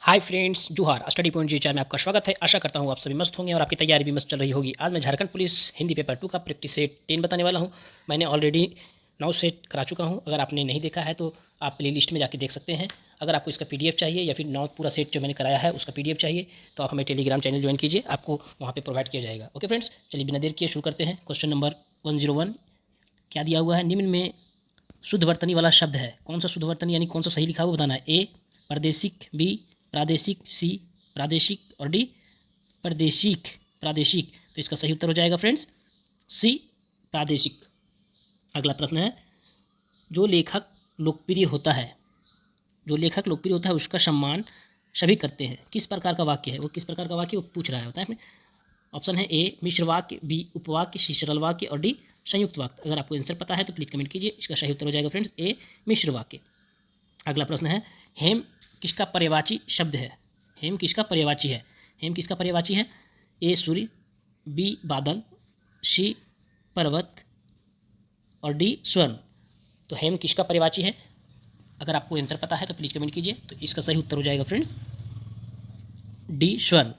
Hi friends, जोहार। Study point जी में आपका स्वागत है। आशा करता हूँ आप सभी मस्त होंगे और आपकी तैयारी भी मस्त चल रही होगी। आज मैं झारखंड पुलिस हिंदी पेपर 2 का प्रैक्टिस सेट 10 बताने वाला हूँ। मैंने ऑलरेडी 9 सेट करा चुका हूँ। अगर आपने नहीं देखा है तो आप प्ले लिस्ट में जाके देख सकते हैं। अगर आपको इसका PDF चाहिए या फिर 9 पूरा सेट जो मैंने कराया है उसका PDF चाहिए तो आप हमें टेलीग्राम चैनल ज्वाइन कीजिए, आपको वहाँ पर प्रोवाइड किया जाएगा। ओके फ्रेंड्स, चलिए बिना देर किए शुरू करते हैं। क्वेश्चन नंबर 101 क्या दिया हुआ है? निम्न में शुद्ध वर्तनी वाला शब्द है। कौन सा शुद्ध वर्तनी यानी कौन सा सही लिखा हुआ बताना है। ए प्रादेशिक, बी प्रादेशिक, सी प्रादेशिक और डी प्रादेशिक। प्रादेशिक तो इसका सही उत्तर हो जाएगा फ्रेंड्स सी प्रादेशिक। अगला प्रश्न है, जो लेखक लोकप्रिय होता है, जो लेखक लोकप्रिय होता है उसका सम्मान सभी करते हैं। किस प्रकार का वाक्य है वो? किस प्रकार का वाक्य वो पूछ रहा है, होता है। ऑप्शन है ए मिश्र वाक्य, बी उपवाक्य, सी सरल वाक्य और डी संयुक्त वाक्य। अगर आपको आंसर पता है तो प्लीज़ कमेंट कीजिए। इसका सही उत्तर हो जाएगा फ्रेंड्स ए मिश्र वाक्य। अगला प्रश्न है, हेम किसका पर्यायवाची शब्द है? हेम किसका पर्यायवाची है? हेम किसका पर्यायवाची है? ए सूर्य, बी बादल, सी पर्वत और डी स्वर्ण। तो हेम किसका पर्यायवाची है? अगर आपको आंसर पता है तो प्लीज़ कमेंट कीजिए। तो इसका सही उत्तर हो जाएगा फ्रेंड्स डी स्वर्ण।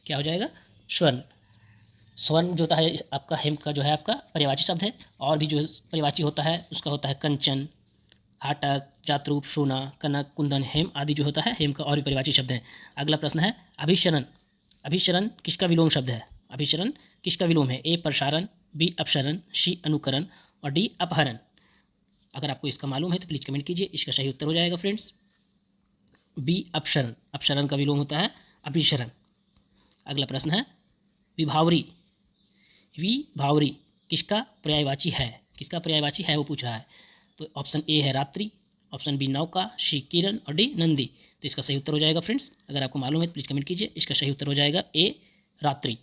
क्या हो जाएगा? स्वर्ण। स्वर्ण जो होता है आपका हेम का जो है आपका पर्यायवाची शब्द है। और भी जो पर्यायवाची होता है उसका होता है कंचन, हाटक, जातरूप, सोना, कनक, कुंदन, हेम आदि जो होता है हेम का और भी पर्यायवाची शब्द है। अगला प्रश्न है, अभिशरण। अभिशरण किसका विलोम शब्द है? अभिशरण किसका विलोम है? ए प्रसारण, बी अपसरण, सी अनुकरण और डी अपहरण। अगर आपको इसका मालूम है तो प्लीज़ कमेंट कीजिए। इसका सही उत्तर हो जाएगा फ्रेंड्स बी अपसरण। अपसरण का विलोम होता है अभिशरण। अगला प्रश्न है, विभावरी। विभावरी किसका पर्यायवाची है? किसका पर्यायवाची है वो पूछ रहा है। तो ऑप्शन ए है रात्रि, ऑप्शन बी नौका, सी किरण और डी नंदी। तो इसका सही उत्तर हो जाएगा फ्रेंड्स, अगर आपको मालूम है तो प्लीज़ कमेंट कीजिए। इसका सही उत्तर हो जाएगा ए रात्रि।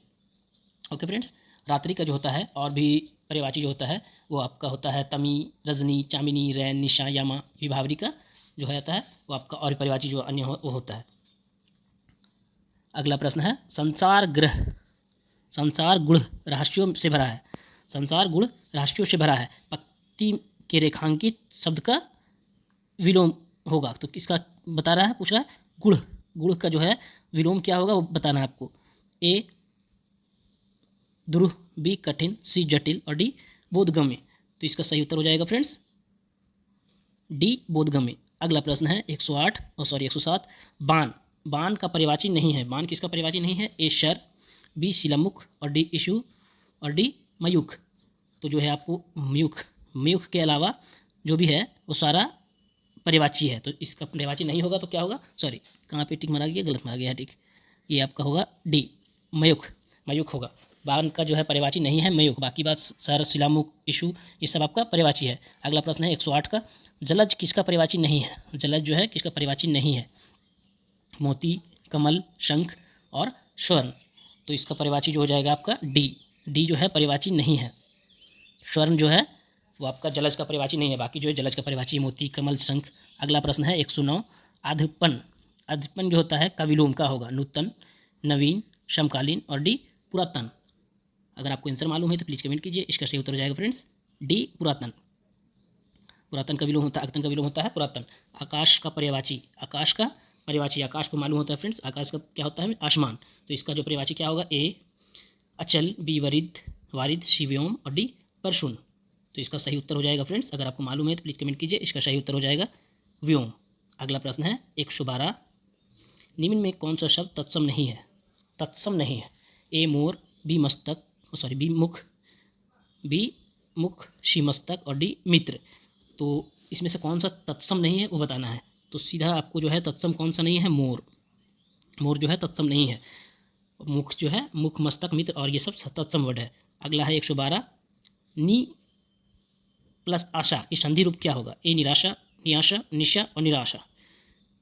ओके फ्रेंड्स, रात्रि का जो होता है और भी पर्यायवाची जो होता है वो आपका होता है तमी, रजनी, चामिनी, रैन, निशा, यामा। विभावरी का जो होता है वो आपका और पर्यायवाची जो अन्य वो होता है। अगला प्रश्न है, संसार ग्रह। संसार गुण रहस्यों से भरा है। संसार गुण रहस्यों से भरा है। पंक्ति के रेखांकित शब्द का विलोम होगा। तो किसका बता रहा है, पूछ रहा है गुण। गुण का जो है विलोम क्या होगा वो बताना है आपको। ए दुरूह, बी कठिन, सी जटिल और डी बोधगम्य। तो इसका सही उत्तर हो जाएगा फ्रेंड्स डी बोधगम्य। अगला प्रश्न है 107 बाण। बाण का पर्यायवाची नहीं है। बाण किसका पर्यायवाची नहीं है? ए शर, बी शिलामुख और डी इशु और डी मयूख। तो जो है आपको मयूख, मयूख के अलावा जो भी है वो सारा पर्यायवाची है। तो इसका पर्यायवाची नहीं होगा तो क्या होगा? सॉरी, कहाँ पे टिक मारा गया? गलत मारा गया है टिक। ये आपका होगा डी मयूख। मयूख होगा। बाण का जो है पर्यायवाची नहीं है मयूख। बाकी बात सर, शिलामुख, इशु ये सब आपका पर्यायवाची है। अगला प्रश्न है 108 का, जलज किसका पर्यायवाची नहीं है? जलज जो है किसका पर्यायवाची नहीं है? मोती, कमल, शंख और स्वर्ण। तो इसका पर्यायवाची जो हो जाएगा आपका डी। डी जो है पर्यायवाची नहीं है। स्वर्ण जो है वो आपका जलज का पर्यायवाची नहीं है। बाकी जो है जलज का पर्यायवाची मोती, कमल, शंख। अगला प्रश्न है 109 अधपन। अधपन जो होता है का विलोम का होगा नूतन, नवीन, समकालीन और डी पुरातन। अगर आपको आंसर मालूम है तो प्लीज़ कमेंट कीजिए। इसका सही उत्तर हो जाएगा फ्रेंड्स डी पुरातन। पुरातन का विलोम होता है, अधपन का विलोम होता है पुरातन। आकाश का पर्यायवाची, आकाश का पर्यायवाची, आकाश को मालूम होता है फ्रेंड्स, आकाश का क्या होता है? आसमान। तो इसका जो पर्यायवाची क्या होगा? ए अचल, बी वरिद, वारिद, सी व्योम और डी परशुन। तो इसका सही उत्तर हो जाएगा फ्रेंड्स, अगर आपको मालूम है तो प्लीज़ कमेंट कीजिए। इसका सही उत्तर हो जाएगा व्योम। अगला प्रश्न है 112 निम्न में कौन सा शब्द तत्सम नहीं है? तत्सम नहीं है। ए मोर, बी मस्तक, सॉरी बी मुख, बी मुख, सी मस्तक और डी मित्र। तो इसमें से कौन सा तत्सम नहीं है वो बताना है। तो सीधा आपको जो है तत्सम कौन सा नहीं है? मोर। मोर जो है तत्सम नहीं है। मुख जो है मुख, मस्तक, मित्र और ये सब तत्सम वर्ड है। अगला है 112 नी प्लस आशा की संधि रूप क्या होगा? ए निराशा, नियाशा, निशा और निराशा।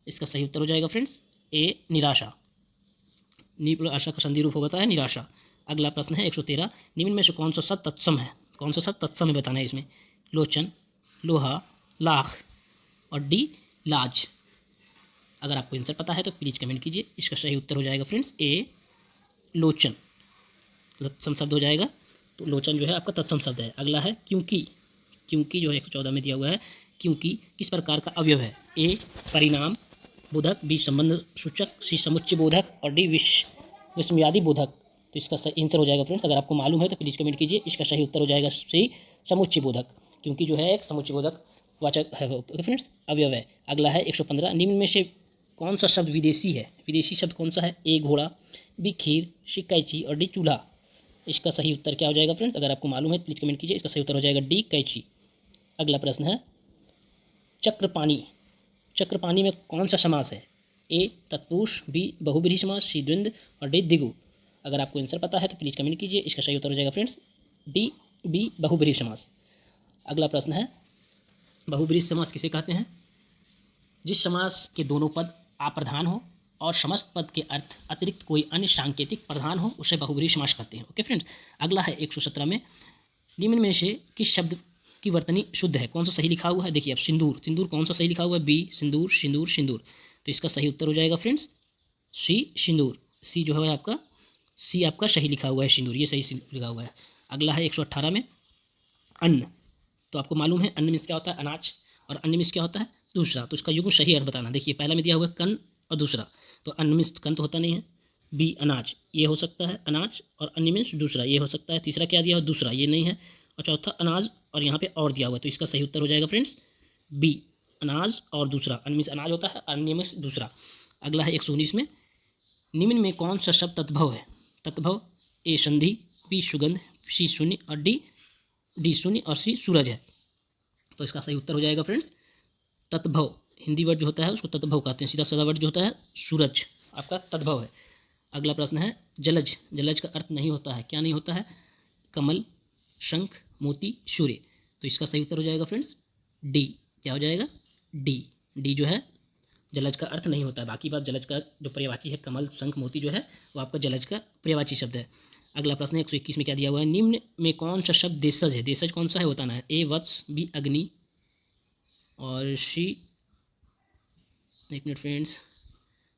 इसका सही उत्तर हो जाएगा फ्रेंड्स ए निराशा। नी प्लस आशा का संधि रूप होता है निराशा। अगला प्रश्न है 113 निम्न में से कौन सा शब्द तत्सम है? कौन सा शब्द तत्सम है बताना है इसमें। लोचन, लोहा, लाख और डी लाज। अगर आपको आंसर पता है तो प्लीज़ कमेंट कीजिए। इसका सही उत्तर हो जाएगा फ्रेंड्स ए लोचन। तत्सम शब्द हो जाएगा। तो लोचन जो है आपका तत्सम शब्द है। अगला है क्योंकि। क्योंकि जो है 114 में दिया हुआ है। क्योंकि किस प्रकार का अवयव है? ए परिणाम, बोधक, बी संबंध सूचक, सी समुच्चय बोधक और डी विस्मयादि बोधक। तो इसका सही आंसर हो जाएगा फ्रेंड्स, अगर आपको मालूम है तो प्लीज़ कमेंट कीजिए। इसका सही उत्तर हो जाएगा सी समुच्चय बोधक, क्योंकि जो है एक समुच्चय बोधक वाचक है वो। ओके फ्रेंड्स, अवयव है। अगला है 115, निम्न में से कौन सा शब्द विदेशी है? विदेशी शब्द कौन सा है? ए घोड़ा, बी खीर, सी कैंची और डी चूल्हा। इसका सही उत्तर क्या हो जाएगा फ्रेंड्स, अगर आपको मालूम है प्लीज़ कमेंट कीजिए। इसका सही उत्तर हो जाएगा डी कैंची। अगला प्रश्न है चक्रपाणी। चक्रपाणी में कौन सा समास है? ए तत्पुरुष, बी बहुब्रीहि समास, सी द्वंद्व और डी द्विगु। अगर आपको आंसर पता है तो प्लीज़ कमेंट कीजिए। इसका सही उत्तर हो जाएगा फ्रेंड्स डी बी बहुब्रीहि समास। अगला प्रश्न है बहुब्रीहि समास किसे कहते हैं? जिस समास के दोनों पद अप्रधान हो और समस्त पद के अर्थ अतिरिक्त कोई अन्य सांकेतिक प्रधान हो उसे बहुब्रीहि समास कहते हैं। ओके फ्रेंड्स, अगला है 117 में निम्न में से किस शब्द की वर्तनी शुद्ध है? कौन सा सही लिखा हुआ है? देखिए अब सिंदूर, सिंदूर कौन सा सही लिखा हुआ है? बी सिंदूर, सिंदूर, सिंदूर। तो इसका सही उत्तर हो जाएगा फ्रेंड्स सी सिंदूर। सी जो है आपका, सी आपका सही लिखा हुआ है, सिंदूर ये सही लिखा हुआ है। अगला है 118 में अन्न। तो आपको मालूम है अन्न मीन्स क्या होता है? अनाज। और अन्न मीन्स क्या होता है? दूसरा। तो इसका युग्म सही अर्थ बताना। देखिए पहला में दिया हुआ है कन और दूसरा, तो अन्न मीन्स कन तो होता नहीं है। बी अनाज, ये हो सकता है अनाज, और अन्न मीन्स दूसरा, ये हो सकता है। तीसरा क्या दिया हुआ? दूसरा, ये नहीं है। और चौथा अनाज और यहाँ पे और दिया हुआ है, तो इसका सही उत्तर हो जाएगा फ्रेंड्स बी अनाज और दूसरा। अन्न मीन्स अनाज होता है, अन्न मीन्स दूसरा। अगला है 119 में निम्न में कौन सा शब्द तद्भव है? तद्भव ए संधि, बी सुगंध, सी शून्य और डी शून्य और सी सूरज है। तो इसका सही उत्तर हो जाएगा फ्रेंड्स तद्भव। हिंदी वर्ड जो होता है उसको तद्भव कहते हैं, सीधा साधा वर्ड जो होता है सूरज आपका तद्भव है। अगला प्रश्न है जलज। जलज का अर्थ नहीं होता है, क्या नहीं होता है? कमल, शंख, मोती, सूर्य। तो इसका सही उत्तर हो जाएगा फ्रेंड्स डी। क्या हो जाएगा? डी। डी जो है जलज का अर्थ नहीं होता है। बाकी बात जलज का जो पर्यायवाची है कमल, शंख, मोती जो है वो आपका जलज का पर्यायवाची शब्द है। अगला प्रश्न है 121 में क्या दिया हुआ है? निम्न में कौन सा शब्द देशज है? देशज कौन सा है बताना है। ए वत्स, बी अग्नि और सी, एक मिनट फ्रेंड्स,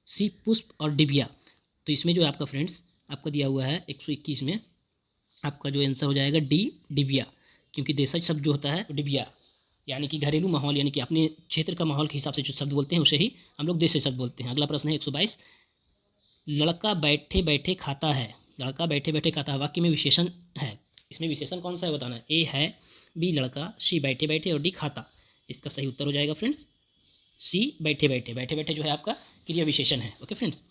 सी पुष्प और डिबिया। तो इसमें जो आपका फ्रेंड्स आपका दिया हुआ है 121 में आपका जो आंसर हो जाएगा डी डिबिया, क्योंकि देशज शब्द जो होता है डिबिया यानी कि घरेलू माहौल, यानी कि अपने क्षेत्र का माहौल के हिसाब से जो शब्द बोलते हैं उसे ही हम लोग देशज शब्द बोलते हैं। अगला प्रश्न है 122, लड़का बैठे बैठे खाता है। लड़का बैठे बैठे खाता है वाक्य में विशेषण है, इसमें विशेषण कौन सा है बताना है। ए है, बी लड़का, सी बैठे बैठे और डी खाता। इसका सही उत्तर हो जाएगा फ्रेंड्स सी बैठे बैठे। बैठे बैठे जो है आपका क्रिया विशेषण है। ओके फ्रेंड्स,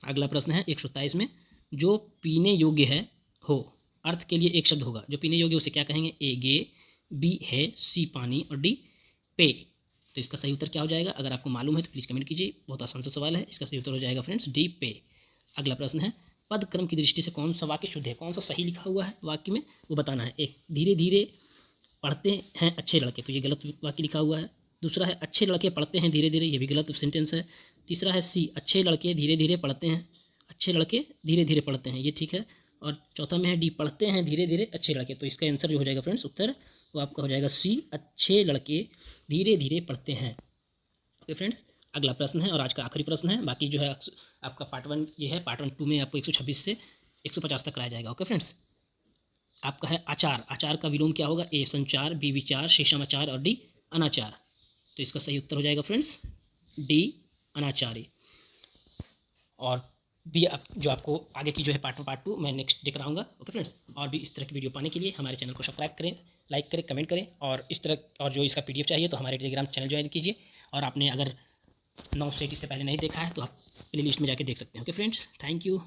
अगला प्रश्न है 127 में जो पीने योग्य है हो अर्थ के लिए एक शब्द होगा। जो पीने योग्य उसे क्या कहेंगे? ए गे, बी है, सी पानी और डी पे। तो इसका सही उत्तर क्या हो जाएगा? अगर आपको मालूम है तो प्लीज़ कमेंट कीजिए, बहुत आसान सा सवाल है। इसका सही उत्तर हो जाएगा फ्रेंड्स डी पे। अगला प्रश्न है पद क्रम की दृष्टि से कौन सा वाक्य शुद्ध है? कौन सा सही लिखा हुआ है वाक्य में वो बताना है। एक धीरे धीरे पढ़ते हैं अच्छे लड़के, तो ये गलत वाक्य लिखा हुआ है। दूसरा है अच्छे लड़के पढ़ते हैं धीरे धीरे, ये भी गलत सेंटेंस है। तीसरा है सी अच्छे लड़के धीरे धीरे पढ़ते हैं, अच्छे लड़के धीरे धीरे पढ़ते हैं, ये ठीक है। और चौथा में है डी पढ़ते हैं धीरे धीरे अच्छे लड़के। तो इसका आंसर जो हो जाएगा फ्रेंड्स उत्तर वो आपका हो जाएगा सी अच्छे लड़के धीरे धीरे पढ़ते हैं। ओके फ्रेंड्स, अगला प्रश्न है और आज का आखिरी प्रश्न है। बाकी जो है आपका पार्ट 1 ये है, पार्ट 2 में आपको 126 से 150 तक कराया जाएगा। ओके फ्रेंड्स, आपका है आचार। आचार का विलोम क्या होगा? ए संचार, बी विचार, सी समाचार और डी अनाचार। तो इसका सही उत्तर हो जाएगा फ्रेंड्स डी अनाचारी। और भी जो आपको आगे की जो है पार्ट 2 मैं नेक्स्ट डे कराऊंगा। ओके फ्रेंड्स, और भी इस तरह की वीडियो पाने के लिए हमारे चैनल को सब्सक्राइब करें, लाइक करें, कमेंट करें। और इस तरह और जो इसका PDF चाहिए तो हमारे टेलीग्राम चैनल ज्वाइन कीजिए। और आपने अगर 9 से पहले नहीं देखा है तो आप प्ले लिस्ट में जाके देख सकते हैं। Okay friends, thank you.